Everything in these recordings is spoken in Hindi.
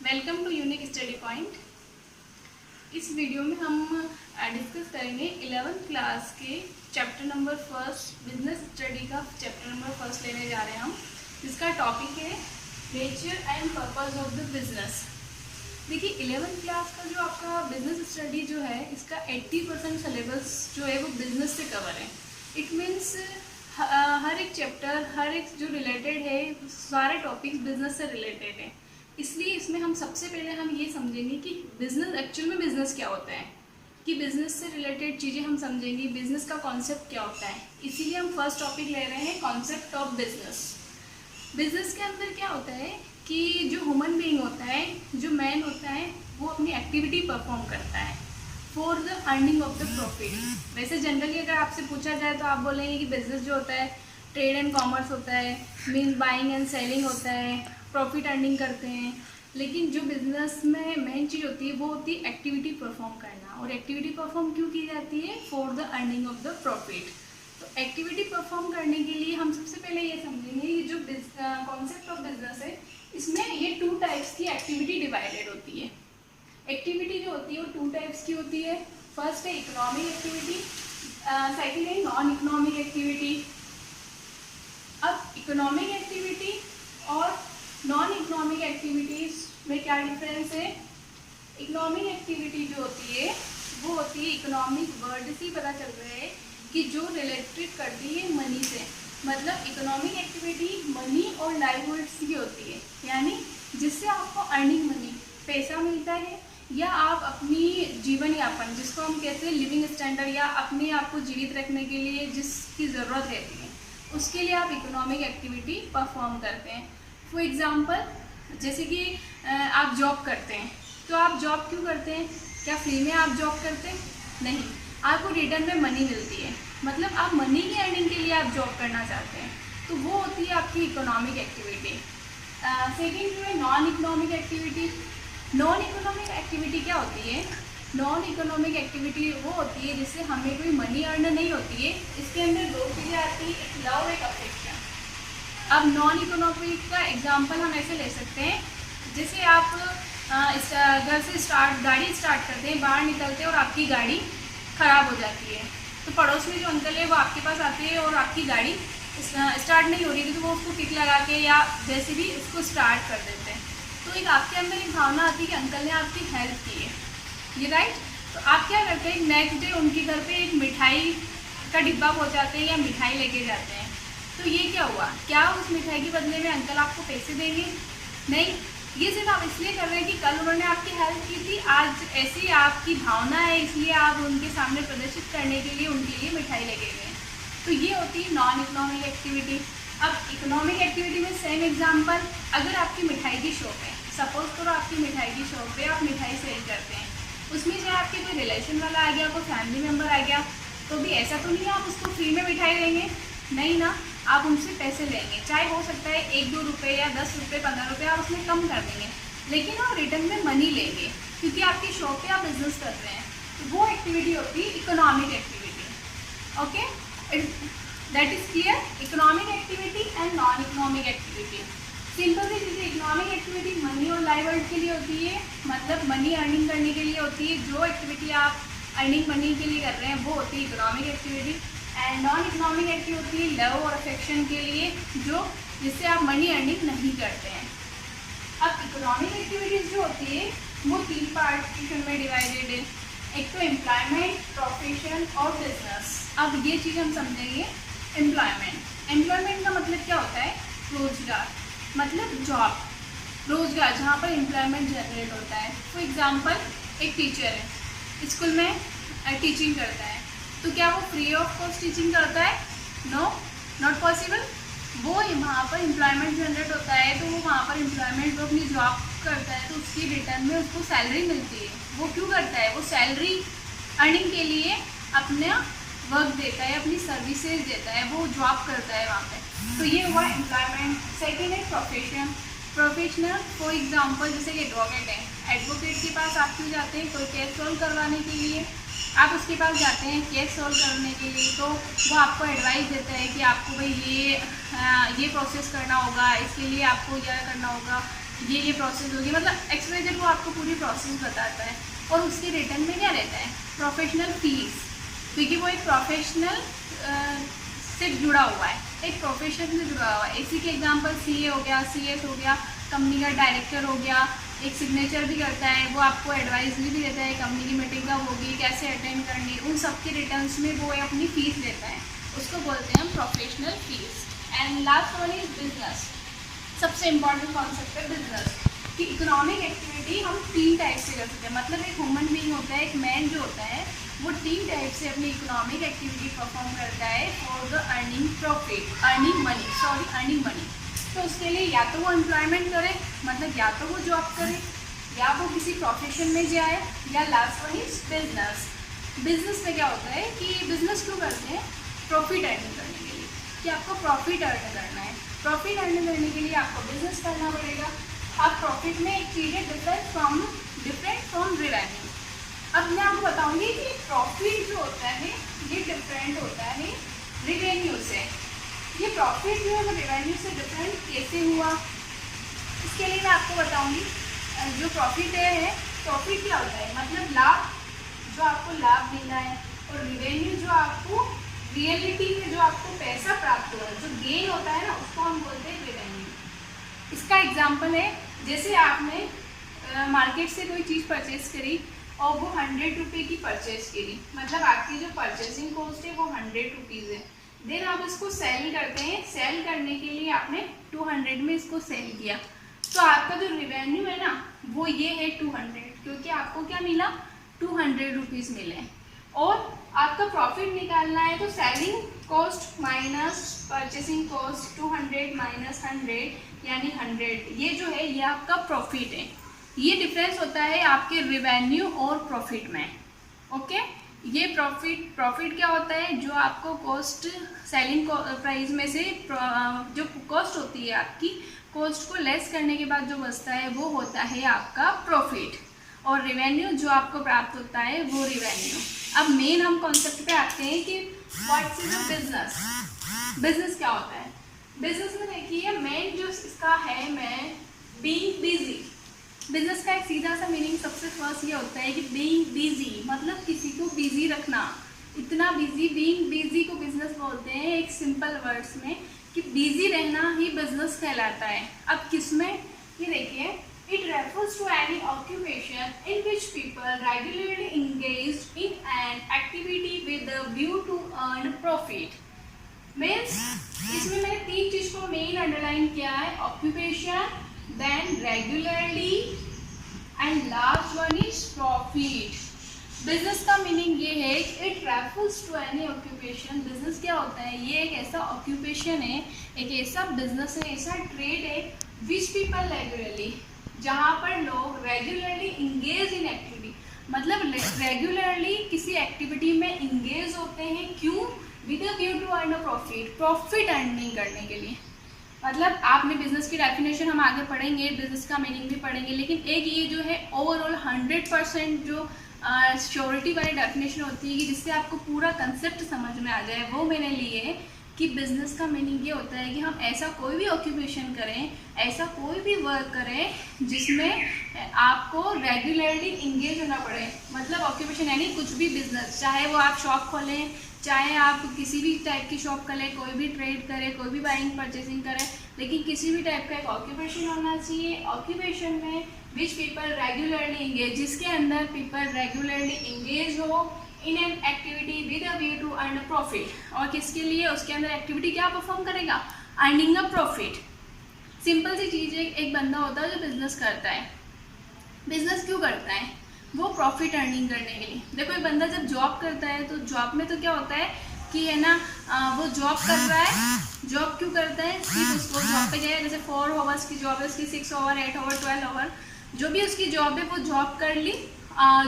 Welcome to unique study point. इस वीडियो में हम डिस्कस करेंगे 11th क्लास के chapter number first business study का चैप्टर नंबर फर्स्ट लेने जा रहे हैं हम, जिसका टॉपिक है nature and purpose of the business. देखिए 11th क्लास का जो आपका बिजनेस स्टडी जो है, इसका 80% सिलेबस जो है वो बिजनेस से कवर है। इट मीन्स हर एक चैप्टर, हर एक जो रिलेटेड है, सारे टॉपिक्स बिजनेस से रिलेटेड है। इसलिए इसमें हम सबसे पहले हम ये समझेंगे कि बिजनेस एक्चुअल में बिजनेस क्या होता है, कि बिजनेस से रिलेटेड चीज़ें हम समझेंगे, बिजनेस का कॉन्सेप्ट क्या होता है। इसीलिए हम फर्स्ट टॉपिक ले रहे हैं कॉन्सेप्ट ऑफ बिजनेस। बिजनेस के अंदर क्या होता है कि जो ह्यूमन बीइंग होता है, जो मैन होता है, वो अपनी एक्टिविटी परफॉर्म करता है for the earning of the profit. वैसे जनरली अगर आपसे पूछा जाए तो आप बोलेंगे कि बिजनेस जो होता है ट्रेड एंड कॉमर्स होता है, मीन्स बाइंग एंड सेलिंग होता है, प्रॉफिट अर्निंग करते हैं। लेकिन जो बिजनेस में मेन चीज़ होती है वो होती है एक्टिविटी परफॉर्म करना। और एक्टिविटी परफॉर्म क्यों की जाती है? For the earning of the profit. तो एक्टिविटी परफॉर्म करने के लिए हम सबसे पहले ये समझेंगे कि जो कॉन्सेप्ट ऑफ बिजनेस है, इसमें ये 2 टाइप्स की एक्टिविटी डिवाइडेड होती है। एक्टिविटी जो होती है वो 2 टाइप्स की होती है। फर्स्ट है इकोनॉमिक एक्टिविटी, सेकेंड है नॉन इकोनॉमिक एक्टिविटी। अब इकोनॉमिक एक्टिविटी और नॉन इकोनॉमिक एक्टिविटीज़ में क्या डिफरेंस है? इकोनॉमिक एक्टिविटी जो होती है वो होती है, इकोनॉमिक वर्ड से ही पता चल रहा है कि जो रिलेटेड करती है मनी से। मतलब इकोनॉमिक एक्टिविटी मनी और लाइवलीहुड्स की होती है, यानी जिससे आपको अर्निंग मनी, पैसा मिलता है, या आप अपनी जीवन यापन, जिसको हम कहते हैं लिविंग स्टैंडर्ड, या अपने आप को जीवित रखने के लिए जिसकी ज़रूरत रहती है, उसके लिए आप इकोनॉमिक एक्टिविटी परफॉर्म करते हैं। फॉर एग्ज़ाम्पल, जैसे कि आप जॉब करते हैं, तो आप जॉब क्यों करते हैं? क्या फ्री में आप जॉब करते हैं? नहीं, आपको रिटर्न में मनी मिलती है। मतलब आप मनी की अर्निंग के लिए आप जॉब करना चाहते हैं, तो वो होती है आपकी इकोनॉमिक एक्टिविटी। सेकेंड जो है non economic activity. Non economic activity क्या होती है? नॉन इकोनॉमिक एक्टिविटी वो होती है जिससे हमें कोई मनी अर्न नहीं होती है। इसके अंदर 2 चीज़ें आती हैं, एक लव, एक अफेक्शन। अब नॉन इकोनॉमिक का एग्जांपल हम ऐसे ले सकते हैं, जैसे आप घर से गाड़ी स्टार्ट करते हैं, बाहर निकलते हैं और आपकी गाड़ी ख़राब हो जाती है, तो पड़ोस में जो अंकल है वो आपके पास आते हैं और आपकी गाड़ी स्टार्ट नहीं हो रही थी, तो वो उसको किक लगा के या जैसे भी उसको स्टार्ट कर देते हैं। तो एक आपके अंदर एक भावना आती है कि अंकल ने आपकी हेल्प की है, ये राइट। तो आप क्या करते हैं, नेक्स्ट डे उनके घर पे एक मिठाई का डिब्बा पहुँचाते हैं या मिठाई लेके जाते हैं। तो ये क्या हुआ? क्या उस मिठाई के बदले में अंकल आपको पैसे देंगे? नहीं, ये सिर्फ आप इसलिए कर रहे हैं कि कल उन्होंने आपकी हेल्प की थी, आज ऐसी आपकी भावना है, इसलिए आप उनके सामने प्रदर्शित करने के लिए उनके लिए मिठाई लेके गए। तो ये होती है नॉन इकोनॉमिक एक्टिविटी। अब इकोनॉमिक एक्टिविटी में सेम एग्जांपल, अगर आपकी मिठाई की शॉप है, सपोज करो आपकी मिठाई की शॉप पे आप मिठाई सेल करते हैं, उसमें चाहे आपके कोई रिलेशन वाला आ गया, कोई फैमिली मेम्बर आ गया, तो भी ऐसा तो नहीं आप उसको फ्री में मिठाई देंगे, नहीं ना, आप उनसे पैसे लेंगे। चाहे हो सकता है 1-2 रुपये या 10 रुपये 15 रुपये आप उसमें कम कर देंगे, लेकिन आप रिटर्न में मनी लेंगे, क्योंकि आपकी शॉप पे आप बिजनेस कर रहे हैं। तो वो एक्टिविटी होती है economic activity. Okay, that is clear. Economic activity and non economic activity. Simple सी चीज़ें, इकोनॉमिक एक्टिविटी मनी और लाइवलीहुड के लिए होती है, मतलब मनी अर्निंग करने के लिए होती है। जो एक्टिविटी आप अर्निंग मनी के लिए कर रहे हैं वो होती है economic activity. And non economic activity होती है लव और अफेक्शन के लिए, जो जिससे आप मनी अर्निंग नहीं करते हैं। अब इकोनॉमिक एक्टिविटीज़ जो होती है वो 3 पार्टीशन में डिवाइडेड है। एक तो एम्प्लॉयमेंट, प्रोफेशन और बिजनेस। अब ये चीज़ हम समझेंगे। एम्प्लॉयमेंट, एम्प्लॉयमेंट का मतलब क्या होता है? रोजगार, मतलब जॉब, रोजगार, जहाँ पर एम्प्लॉयमेंट जनरेट होता है। फॉर एग्जाम्पल, एक टीचर है, स्कूल में टीचिंग करता है, तो क्या वो फ्री ऑफ कॉस्ट टीचिंग करता है? No, not possible. वो वहाँ पर एम्प्लॉयमेंट जनरेट होता है, तो वो वहाँ पर एम्प्लॉयमेंट, वो अपनी जॉब करता है, तो उसकी रिटर्न में उसको सैलरी मिलती है। वो क्यों करता है? वो सैलरी अर्निंग के लिए अपना वर्क देता है, अपनी सर्विसेज देता है, वो जॉब करता है वहाँ पे। तो ये हुआ एम्प्लॉयमेंट। सेकेंड है प्रोफेशन। प्रोफेशनल, फॉर एग्जाम्पल जैसे कि एडवोकेट है, एडवोकेट के पास आप क्यों जाते हैं? कोई केस सॉल्व करवाने के लिए आप उसके पास जाते हैं केस सॉल्व करने के लिए, तो वो आपको एडवाइस देता है कि आपको भाई ये प्रोसेस करना होगा, इसके लिए आपको यह करना होगा, ये प्रोसेस होगी, मतलब एक्सवाइजेड वो आपको पूरी प्रोसेस बताता है। और उसके रिटर्न में क्या रहता है, प्रोफेशनल फीस, क्योंकि वो एक प्रोफेशनल से जुड़ा हुआ है, एक प्रोफेशन से जुड़ा हुआ है। इसी के एग्जांपल सीए हो गया, सीएस हो गया, कंपनी का डायरेक्टर हो गया, एक सिग्नेचर भी करता है, वो आपको एडवाइस भी देता है कंपनी की मीटिंग कब होगी, कैसे अटेंड करनी, उन सब के रिटर्न्स में वो अपनी फीस देता है, उसको बोलते हैं हम professional fees. And last one is business. सबसे इम्पॉर्टेंट कॉन्सेप्ट है बिजनेस कि इकोनॉमिक एक्टिविटी हम 3 टाइप से कर सकते हैं। मतलब एक ह्यूमन बीइंग होता है, एक मैन जो होता है, वो 3 टाइप से अपनी इकोनॉमिक एक्टिविटी परफॉर्म करता है for the earning profit, earning money. तो उसके लिए या तो वो एम्प्लॉयमेंट करे, मतलब या तो वो जॉब करे, या वो किसी प्रोफेशन में जाए, या last one is business. Business में क्या होता है कि बिजनेस क्यों करते हैं, प्रॉफिट अर्निंग करने के लिए, कि आपको प्रॉफिट अर्न करना है। प्रॉफिट अर्न करने के लिए आपको बिजनेस करना पड़ेगा। अब प्रॉफिट में एक चीज़ है डिफरेंट फ्रॉम रेवेन्यू। अब मैं आपको बताऊंगी कि प्रॉफिट जो होता है ये डिफरेंट होता है रेवेन्यू से। ये प्रॉफिट जो है वो रेवेन्यू से डिफरेंट कैसे हुआ, इसके लिए मैं आपको बताऊंगी। जो प्रॉफिट है, प्रॉफिट क्या होता है, मतलब लाभ, जो आपको लाभ मिला है, और रेवेन्यू जो आपको रियलिटी में जो आपको पैसा प्राप्त हो रहा है, जो गेन होता है ना, उसको हम बोलते हैं रेवेन्यू। इसका एग्जांपल है, जैसे आपने मार्केट से कोई चीज़ परचेज करी और वो 100 रुपये की परचेज करी, मतलब आपकी जो परचेसिंग कॉस्ट है वो 100 रुपीज़ है। देन आप इसको सेल करते हैं, सेल करने के लिए आपने 200 में इसको सेल किया, तो आपका जो रेवेन्यू है ना वो ये है 200, क्योंकि आपको क्या मिला, 200 रुपीज़ मिले। और आपका प्रॉफिट निकालना है तो selling cost minus purchasing cost, 200 minus 100 यानी 100, ये जो है ये आपका प्रॉफिट है। ये डिफरेंस होता है आपके रेवेन्यू और प्रॉफिट में। ओके, ये प्रॉफिट क्या होता है, जो आपको कॉस्ट सेलिंग प्राइस में से जो कॉस्ट होती है आपकी, कॉस्ट को लेस करने के बाद जो बचता है वो होता है आपका प्रॉफिट। और रेवेन्यू जो आपको प्राप्त होता है वो रेवेन्यू। अब मेन हम कॉन्सेप्ट पे आते हैं कि व्हाट्स इज बिजनेस। बिजनेस क्या होता है, बिजनेस में देखिए मेन जो इसका है, मैं बीइंग बिजी। बिजनेस का एक सीधा सा मीनिंग सबसे फर्स्ट ये होता है कि बीइंग बिजी, मतलब किसी को बिजी रखना, इतना बिजी, बीइंग बिजी को बिजनेस बोलते हैं एक सिंपल वर्ड्स में, कि बिजी रहना ही बिजनेस कहलाता है। अब किसमें, ये देखिए, it refers to any occupation in which people regularly engaged in an activity with the view to earn profit। Means इसमें मैंने 3 चीज को मेन अंडरलाइन किया है, occupation, then regularly and last one is profit। Business का मीनिंग ये है कि it refers to any occupation. Business क्या होता है, ये एक ऐसा ऑक्यूपेशन है, एक ऐसा बिजनेस है, ऐसा ट्रेड है विच पीपल रेगुलरली, जहाँ पर लोग रेगुलरली इंगेज इन एक्टिविटी, मतलब रेगुलरली किसी एक्टिविटी में इंगेज होते हैं। क्यों, with a view to earn a profit, profit earning करने के लिए। मतलब आपने बिजनेस की डेफिनेशन हम आगे पढ़ेंगे, बिजनेस का मीनिंग भी पढ़ेंगे, लेकिन एक ये जो है ओवरऑल 100% जो श्योरिटी वाली डेफिनेशन होती है कि जिससे आपको पूरा कंसेप्ट समझ में आ जाए, वो मैंने लिए है कि बिजनेस का मीनिंग ये होता है कि हम ऐसा कोई भी ऑक्यूपेशन करें, ऐसा कोई भी वर्क करें जिसमें आपको रेगुलरली इंगेज होना पड़े। मतलब ऑक्यूपेशन यानी कुछ भी बिजनेस, चाहे वो आप शॉप खोलें, चाहे आप किसी भी टाइप की शॉप करें, कोई भी ट्रेड करें, कोई भी बाइंग परचेसिंग करें, लेकिन किसी भी टाइप का एक ऑक्यूपेशन होना चाहिए। ऑक्यूपेशन में विच पीपल रेगुलरली इंगेज, जिसके अंदर पीपल रेगुलरली इंगेज हो in an activity with a view to earn a profit. और किसके लिए, उसके अंदर एक्टिविटी क्या परफॉर्म करेगा, अर्निंग अ प्रॉफिट। सिंपल सी चीज़ है, एक बंदा होता है जो बिजनेस करता है। बिजनेस क्यों करता है, वो प्रॉफिट अर्निंग करने के लिए। देखो एक बंदा जब जॉब करता है तो जॉब में तो क्या होता है कि है ना, वो जॉब कर रहा है, जॉब क्यों करता है कि उसको जॉब पे गया, जैसे 4 आवर्स की जॉब है उसकी, 6 आवर, 8 आवर, 12 आवर, जो भी उसकी जॉब है वो जॉब कर ली।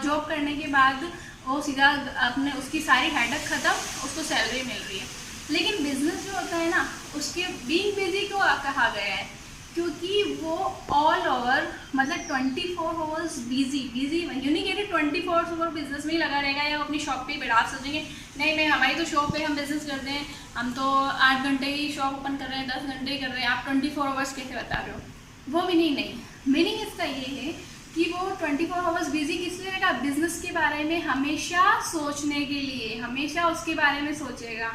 जॉब करने के बाद वो सीधा अपने उसकी सारी हेडेक ख़त्म, उसको सैलरी मिल रही है। लेकिन बिजनेस जो होता है ना, उसके बीइंग बिजी क्यों कहा गया है, क्योंकि वो ऑल ओवर, मतलब 24 आवर्स बिजी यूँ नहीं कह रही 24 आवर बिजनेस में ही लगा रहेगा या अपनी शॉप पे ही बैठा। आप सोचेंगे नहीं हमारी तो शॉप पे हम बिजनेस करते हैं, हम तो 8 घंटे ही शॉप ओपन कर रहे हैं, 10 घंटे ही कर रहे हैं, आप 24 आवर्स कैसे बता रहे हो, वो भी नहीं। मीनिंग इसका ये है कि वो 24 आवर्स बिजी किस लिए रहेगा, बिजनेस के बारे में हमेशा सोचने के लिए, हमेशा उसके बारे में सोचेगा।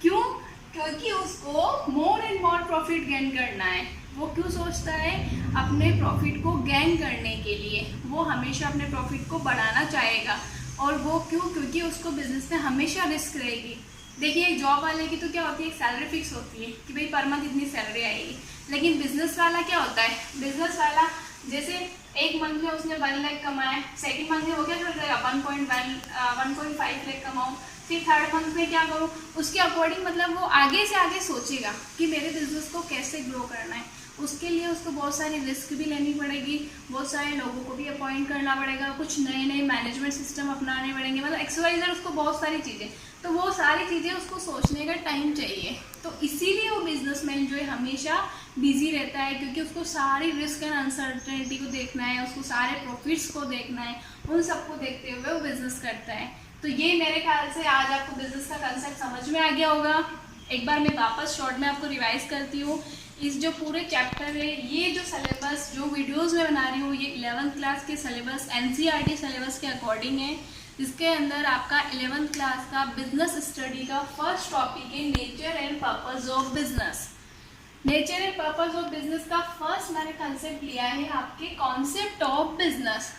क्यों? क्योंकि उसको more and more profit gain करना है। वो क्यों सोचता है? अपने प्रॉफिट को गेन करने के लिए। वो हमेशा अपने प्रॉफिट को बढ़ाना चाहेगा। और वो क्यों? क्योंकि उसको बिजनेस में हमेशा रिस्क रहेगी। देखिए, एक जॉब वाले की तो क्या होती है, एक सैलरी फिक्स होती है कि भाई पर मंथ इतनी सैलरी आएगी। लेकिन बिजनेस वाला क्या होता है, बिजनेस वाला जैसे एक मंथ में उसने 1 लाख कमाया, सेकंड मंथ में वो क्या करेगा 1.5 लाख कमाऊँ, फिर थर्ड मंथ में क्या करूँ, उसके अकॉर्डिंग मतलब वो आगे से आगे सोचेगा कि मेरे बिजनेस को कैसे ग्रो करना है। उसके लिए उसको बहुत सारी रिस्क भी लेनी पड़ेगी, बहुत सारे लोगों को भी अपॉइंट करना पड़ेगा, कुछ नए नए मैनेजमेंट सिस्टम अपनाने पड़ेंगे, मतलब एक्सरसाइजर उसको बहुत सारी चीज़ें, तो वो सारी चीज़ें उसको सोचने का टाइम चाहिए। तो इसीलिए वो बिजनेसमैन जो है हमेशा बिजी रहता है, क्योंकि उसको सारी रिस्क एंड अनसर्टेनिटी को देखना है, उसको सारे प्रॉफिट्स को देखना है, उन सबको देखते हुए वो बिजनेस करता है। तो ये मेरे ख्याल से आज आपको बिजनेस का कंसेप्ट समझ में आ गया होगा। एक बार मैं वापस शॉर्ट में आपको रिवाइज करती हूँ। इस जो पूरे चैप्टर है, ये जो सिलेबस जो वीडियोस में बना रही हूँ, ये 11th क्लास के सिलेबस NCERT सिलेबस के अकॉर्डिंग है। इसके अंदर आपका 11th क्लास का बिजनेस स्टडी का फर्स्ट टॉपिक है nature and purpose of business. Nature and purpose of business का फर्स्ट मैंने कंसेप्ट लिया है आपके कॉन्सेप्ट ऑफ बिजनेस।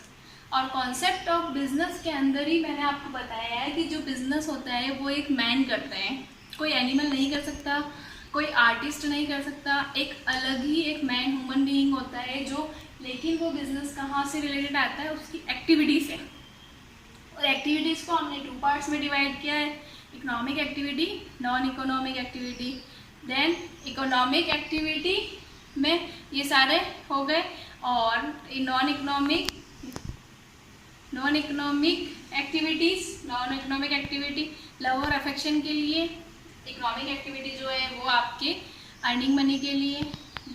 और कॉन्सेप्ट ऑफ बिजनेस के अंदर ही मैंने आपको बताया है कि जो बिजनेस होता है वो एक मैन करता है, कोई एनिमल नहीं कर सकता, कोई आर्टिस्ट नहीं कर सकता, एक अलग ही एक मैन ह्यूमन बीइंग होता है जो, लेकिन वो बिजनेस कहाँ से रिलेटेड आता है, उसकी एक्टिविटी से। और एक्टिविटीज़ को हमने 2 पार्ट्स में डिवाइड किया है, economic activity, non economic activity. Then economic activity में ये सारे हो गए, और नॉन इकोनॉमिक एक्टिविटी लव और अफेक्शन के लिए, इकोनॉमिक एक्टिविटी जो है वो आपके अर्निंग मनी के लिए,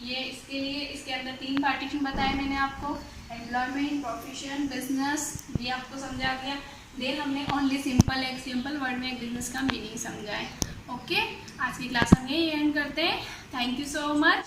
ये इसके लिए। इसके अंदर 3 पार्टीशन बताए मैंने आपको, एम्प्लॉयमेंट, प्रोफेशन, बिजनेस, ये आपको समझा दिया। देन हमने ओनली सिंपल वर्ड में एक बिजनेस का मीनिंग समझा है। ओके, आज की क्लास हम यही एंड करते हैं। Thank you so much.